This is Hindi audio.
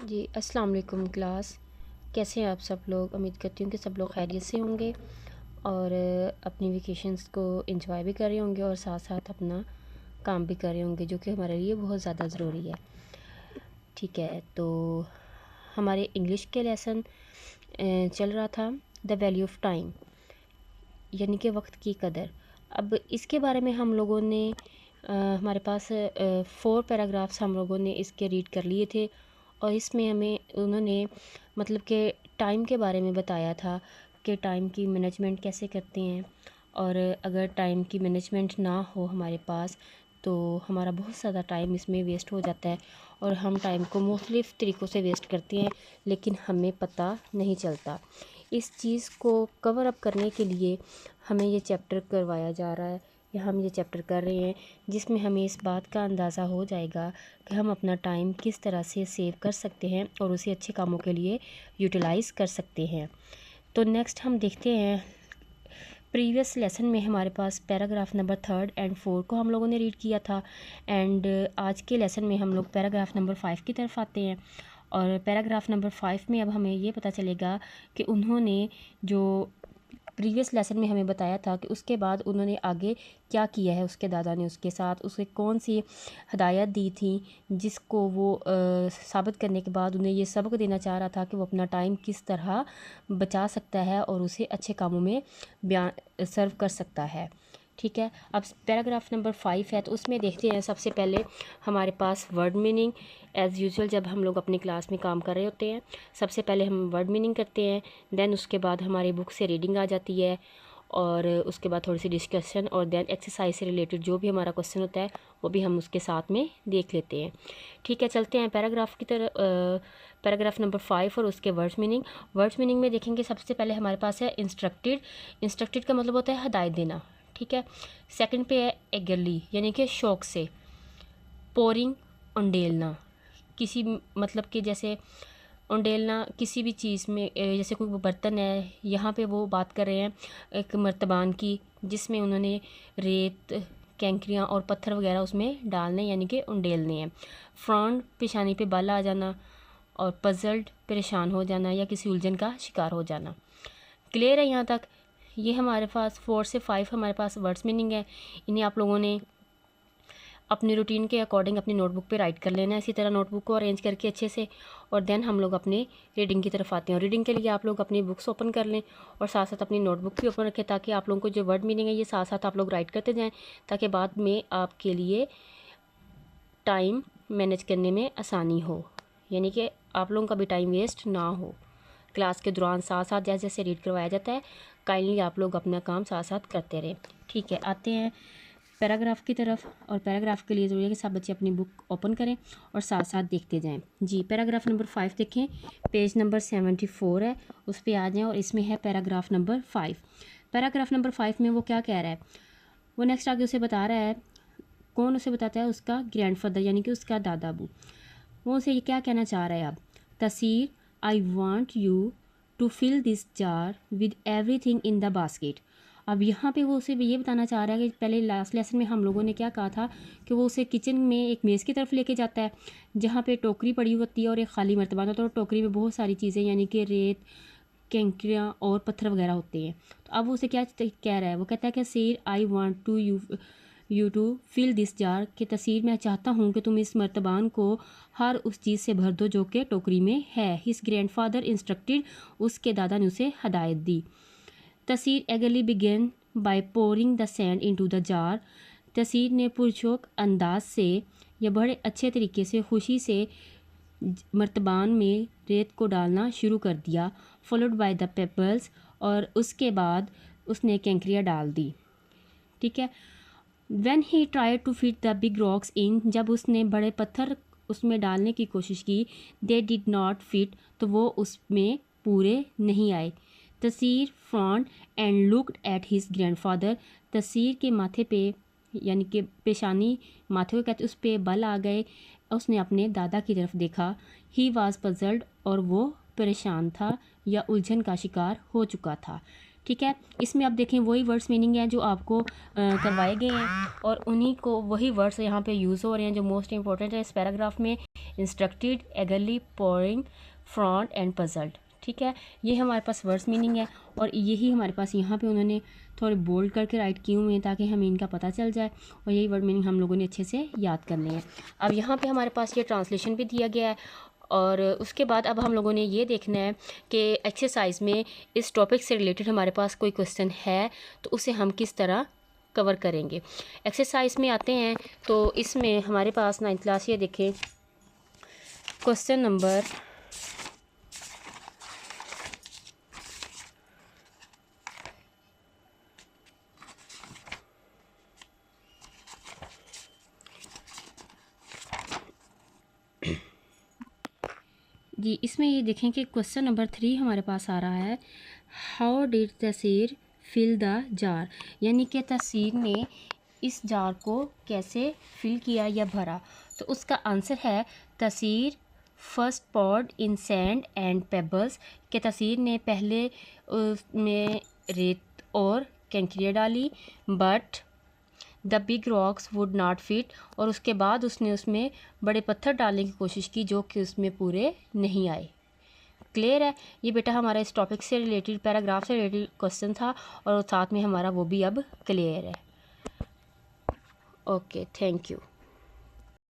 जी, अस्सलाम वालेकुम क्लास। कैसे हैं आप सब लोग? उम्मीद करती हूँ कि सब लोग खैरियत से होंगे और अपनी वेकेशंस को एंजॉय भी कर रहे होंगे और साथ साथ अपना काम भी कर रहे होंगे, जो कि हमारे लिए बहुत ज़्यादा ज़रूरी है। ठीक है, तो हमारे इंग्लिश के लेसन चल रहा था द वैल्यू ऑफ टाइम, यानी कि वक्त की कदर। अब इसके बारे में हम लोगों ने हमारे पास 4 पैराग्राफ्स हम लोगों ने इसके रीड कर लिए थे और इसमें हमें उन्होंने मतलब कि टाइम के बारे में बताया था कि टाइम की मैनेजमेंट कैसे करते हैं, और अगर टाइम की मैनेजमेंट ना हो हमारे पास तो हमारा बहुत ज़्यादा टाइम इसमें वेस्ट हो जाता है और हम टाइम को मुख्तलिफ़ तरीक़ों से वेस्ट करते हैं, लेकिन हमें पता नहीं चलता। इस चीज़ को कवर अप करने के लिए हमें ये चैप्टर करवाया जा रहा है या हम ये चैप्टर कर रहे हैं, जिसमें हमें इस बात का अंदाज़ा हो जाएगा कि हम अपना टाइम किस तरह से सेव कर सकते हैं और उसे अच्छे कामों के लिए यूटिलाइज़ कर सकते हैं। तो नेक्स्ट हम देखते हैं, प्रीवियस लेसन में हमारे पास पैराग्राफ नंबर 3 एंड 4 को हम लोगों ने रीड किया था, एंड आज के लेसन में हम लोग पैराग्राफ नंबर 5 की तरफ आते हैं। और पैराग्राफ नंबर 5 में अब हमें ये पता चलेगा कि उन्होंने जो प्रीवियस लेसन में हमें बताया था कि उसके बाद उन्होंने आगे क्या किया है, उसके दादा ने उसके साथ उसे कौन सी हदायत दी थी, जिसको वो साबित करने के बाद उन्हें ये सबक देना चाह रहा था कि वो अपना टाइम किस तरह बचा सकता है और उसे अच्छे कामों में बयान सर्व कर सकता है। ठीक है, अब पैराग्राफ नंबर 5 है तो उसमें देखते हैं सबसे पहले हमारे पास वर्ड मीनिंग। एज़ यूजुअल जब हम लोग अपनी क्लास में काम कर रहे होते हैं, सबसे पहले हम वर्ड मीनिंग करते हैं, देन उसके बाद हमारी बुक से रीडिंग आ जाती है और उसके बाद थोड़ी सी डिस्कशन और देन एक्सरसाइज से रिलेटेड जो भी हमारा क्वेश्चन होता है वो भी हम उसके साथ में देख लेते हैं। ठीक है, चलते हैं पैराग्राफ की तरह। पैराग्राफ नंबर 5 और उसके वर्ड्स मीनिंग। वर्ड्स मीनिंग में देखेंगे सबसे पहले हमारे पास है इंस्ट्रक्टेड। इंस्ट्रक्टेड का मतलब होता है हदायत देना। ठीक है, सेकंड पे है एगरली, यानी कि शौक से। पोरिंग, उंडेलना, किसी मतलब कि जैसे उंडेलना किसी भी चीज़ में, जैसे कोई बर्तन है, यहाँ पे वो बात कर रहे हैं एक मर्तबान की, जिसमें उन्होंने रेत, कैंकरियाँ और पत्थर वगैरह उसमें डालने यानी कि उंडेलने हैं। फ्रॉन्ड, पेशानी पे बल आ जाना, और पजल्ड, परेशान हो जाना या किसी उलझन का शिकार हो जाना। क्लियर है यहाँ तक? ये हमारे पास 4 से 5 हमारे पास वर्ड्स मीनिंग है। इन्हें आप लोगों ने अपनी रूटीन के अकॉर्डिंग अपनी नोटबुक पे राइट कर लेना है, इसी तरह नोटबुक को अरेंज करके अच्छे से, और देन हम लोग अपने रीडिंग की तरफ आते हैं। और रीडिंग के लिए आप लोग अपनी बुक्स ओपन कर लें और साथ साथ अपनी नोटबुक भी ओपन रखें, ताकि आप लोगों को जो वर्ड मीनिंग है ये साथ साथ आप लोग राइट करते जाएँ, ताकि बाद में आपके लिए टाइम मैनेज करने में आसानी हो, यानी कि आप लोगों का भी टाइम वेस्ट ना हो। क्लास के दौरान साथ साथ जैसे जैसे रीड करवाया जाता है, काइंडली आप लोग अपना काम साथ साथ करते रहें। ठीक है, आते हैं पैराग्राफ की तरफ। और पैराग्राफ के लिए ज़रूरी है कि सब बच्चे अपनी बुक ओपन करें और साथ साथ देखते जाएं। जी, पैराग्राफ नंबर 5 देखें, पेज नंबर 74 है, उस पर आ जाएं और इसमें है पैराग्राफ नंबर 5। पैराग्राफ नंबर 5 में वो क्या कह रहा है, वो नेक्स्ट आगे उसे बता रहा है, कौन उसे बताता है, उसका ग्रैंडफादर यानी कि उसका दादा अबू। वो उसे ये क्या कहना चाह रहा है, अब Tasir, I want you to fill this jar with everything in the basket. अब यहाँ पे वो उसे ये बताना चाह रहा है कि पहले लास्ट लेसन में हम लोगों ने क्या कहा था कि वो उसे किचन में एक मेज़ की तरफ लेके जाता है, जहाँ पे टोकरी पड़ी होती है और एक खाली मर्तबा होता है, और टोकरी में बहुत सारी चीज़ें यानी कि रेत, कैंकरियाँ और पत्थर वगैरह होते हैं। तो अब वो उसे क्या कह रहा है, वो कहता है कि सीर, I want to you to fill this jar, कि तसीर मैं चाहता हूँ कि तुम इस मर्तबान को हर उस चीज़ से भर दो जो कि टोकरी में है। हिज ग्रैंडफादर इंस्ट्रक्टेड, उसके दादा ने उसे हदायत दी। Tasir eagerly began by pouring the sand into the jar. Tasir ने पुरशौक अंदाज से या बड़े अच्छे तरीके से खुशी से मर्तबान में रेत को डालना शुरू कर दिया। फॉलोड बाय द पेबल्स, और उसके बाद उसने कैंकरियाँ डाल दी। ठीक है, when he try to fit the big rocks in, जब उसने बड़े पत्थर उसमें डालने की कोशिश की, दे डिड नॉट फिट, तो वो उसमें पूरे नहीं आए। Tasir frowned and looked at his grandfather. Tasir के माथे पे यानी कि पेशानी, माथे को कहते उस पे बल आ गए, उसने अपने दादा की तरफ देखा। ही वॉज पजल्ड, और वो परेशान था या उलझन का शिकार हो चुका था। ठीक है, इसमें आप देखें वही वर्ड्स मीनिंग है जो आपको करवाए गए हैं, और उन्हीं को वही वर्ड्स यहाँ पे यूज़ हो रहे हैं जो मोस्ट इंपॉर्टेंट है इस पैराग्राफ में। Instructed, eagerly, pouring, frowned and puzzled. ठीक है, ये हमारे पास वर्ड्स मीनिंग है और यही हमारे पास यहाँ पे उन्होंने थोड़े बोल्ड करके राइट किए हुए हैं ताकि हमें इनका पता चल जाए और यही वर्ड मीनिंग हम लोगों ने अच्छे से याद करने हैं। अब यहाँ पे हमारे पास ये ट्रांसलेशन भी दिया गया है और उसके बाद अब हम लोगों ने ये देखना है कि एक्सरसाइज में इस टॉपिक से रिलेटेड हमारे पास कोई क्वेश्चन है तो उसे हम किस तरह कवर करेंगे। एक्सरसाइज में आते हैं तो इसमें हमारे पास 9th क्लास, ये देखें क्वेश्चन नंबर 3 इसमें ये देखें कि क्वेश्चन नंबर 3 हमारे पास आ रहा है, how did Tasir fill the jar, यानी कि तसीर ने इस जार को कैसे फिल किया या भरा। तो उसका आंसर है Tasir first poured in sand and pebbles, के तसीर ने पहले उसमें रेत और कंकरियाँ डाली, but the big rocks would not fit, और उसके बाद उसने उसमें बड़े पत्थर डालने की कोशिश की जो कि उसमें पूरे नहीं आए। क्लियर है, ये बेटा हमारा इस टॉपिक से रिलेटेड, पैराग्राफ से रिलेटेड क्वेश्चन था और साथ में हमारा वो भी अब क्लियर है। Okay, thank you.